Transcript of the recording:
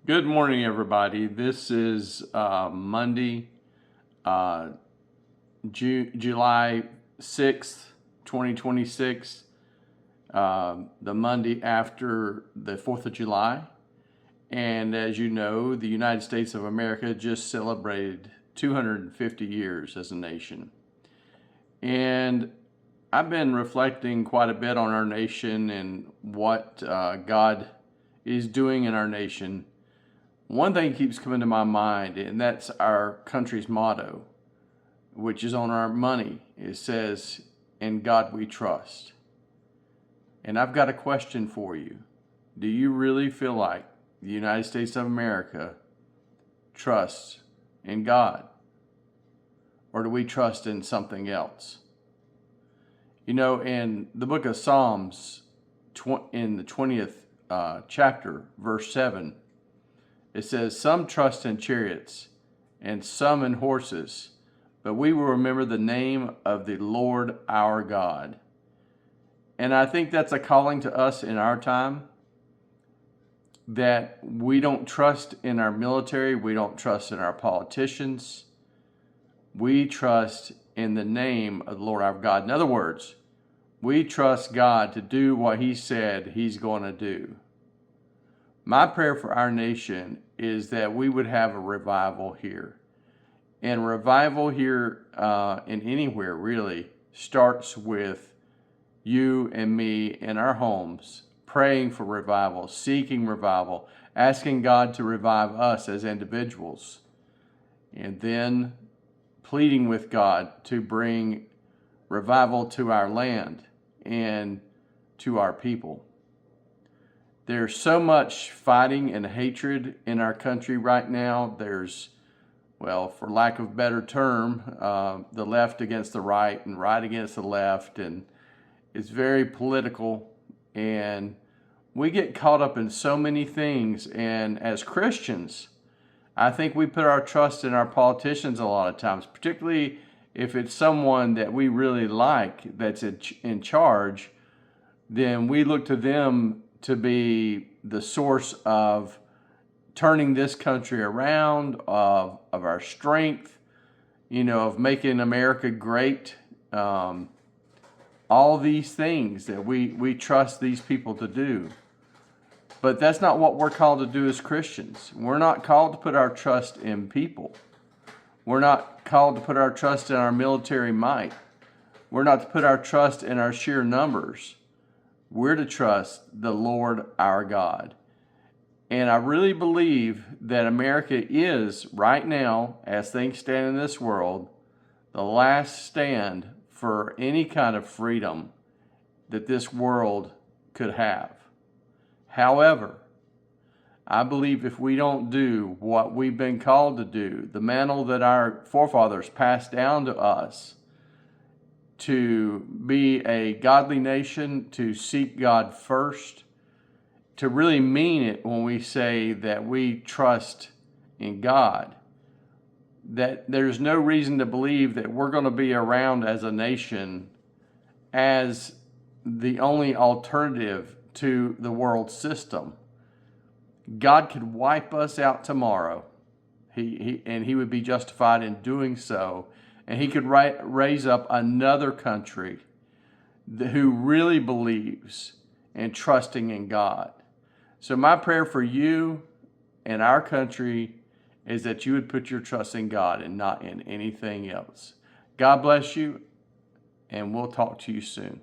Good morning, everybody. This is Monday, July 6th, 2026, the Monday after the 4th of July. And as you know, the United States of America just celebrated 250 years as a nation. And I've been reflecting quite a bit on our nation and what God is doing in our nation. One thing keeps coming to my mind, and that's our country's motto, which is on our money. It says, "In God we trust." And I've got a question for you. Do you really feel like the United States of America trusts in God? Or do we trust in something else? You know, in the book of Psalms, in the 20th chapter, verse 7, it says, "Some trust in chariots and some in horses, but we will remember the name of the Lord our God." And I think that's a calling to us in our time, that we don't trust in our military, we don't trust in our politicians. We trust in the name of the Lord our God. In other words, we trust God to do what He said He's going to do. My prayer for our nation is that we would have a revival here. And revival here and anywhere really starts with you and me in our homes, praying for revival, seeking revival, asking God to revive us as individuals, and then pleading with God to bring revival to our land and to our people. There's so much fighting and hatred in our country right now. There's, well, for lack of a better term, the left against the right and right against the left. And it's very political. And we get caught up in so many things. And as Christians, I think we put our trust in our politicians a lot of times, particularly if it's someone that we really like that's in charge. Then we look to them to be the source of turning this country around, of our strength, of making America great. All these things that we trust these people to do. But that's not what we're called to do as Christians. We're not called to put our trust in people. We're not called to put our trust in our military might. We're not to put our trust in our sheer numbers. We're to trust the Lord our God. And I really believe that America is, right now, as things stand in this world, the last stand for any kind of freedom that this world could have. However, I believe if we don't do what we've been called to do, the mantle that our forefathers passed down to us, to be a godly nation, to seek God first, to really mean it when we say that we trust in God, that there's no reason to believe that we're going to be around as a nation as the only alternative to the world system. God could wipe us out tomorrow, and He would be justified in doing so. And He could raise up another country who really believes in trusting in God. So my prayer for you and our country is that you would put your trust in God and not in anything else. God bless you, and we'll talk to you soon.